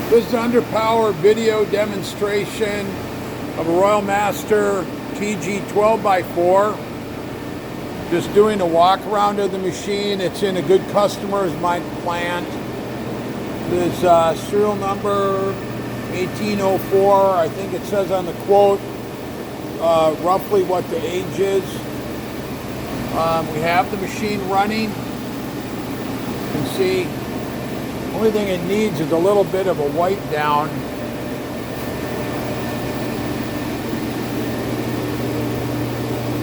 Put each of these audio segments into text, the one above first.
This is an underpower video demonstration of a Royal Master TG12x4. Just doing a walk around of the machine. It's in a good customer's mine plant. This serial number 1804. I think it says on the quote roughly what the age is. We have the machine running. You can see the only thing it needs is a little bit of a wipe down.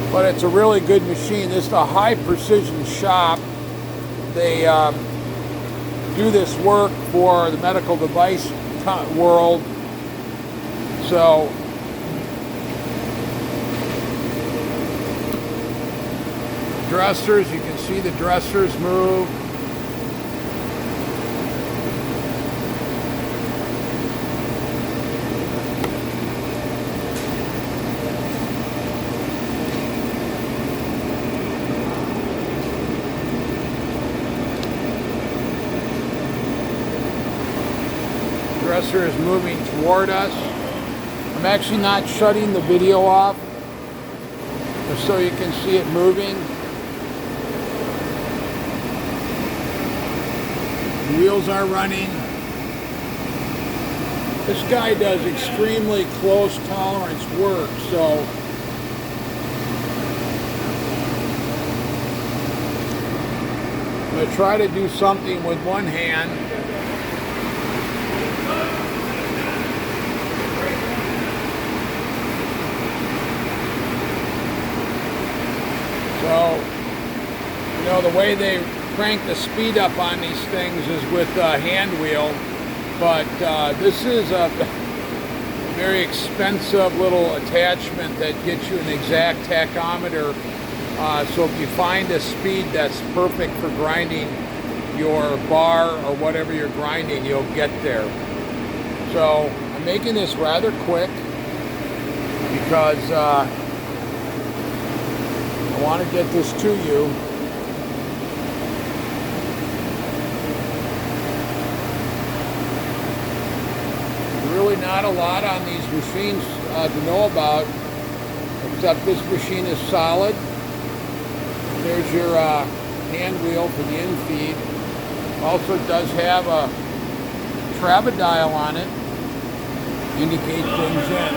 But it's a really good machine. This is a high precision shop. They do this work for the medical device world. So dressers, you can see the dressers move. Dresser is moving toward us. I'm actually not shutting the video off, just so you can see it moving. The wheels are running. This guy does extremely close tolerance work, so I'm going to try to do something with one hand. So, you know, the way they crank the speed up on these things is with a hand wheel, but this is a very expensive little attachment that gets you an exact tachometer. So if you find a speed that's perfect for grinding your bar or whatever you're grinding, you'll get there. So I'm making this rather quick because I want to get this to you. Really not a lot on these machines to know about, except this machine is solid. There's your hand wheel for the in-feed. Also does have a trabadial on it, indicate things in.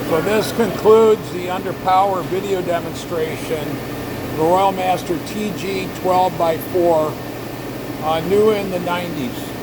So this concludes the underpower video demonstration, the Royal Master TG12x4, new in the 90s.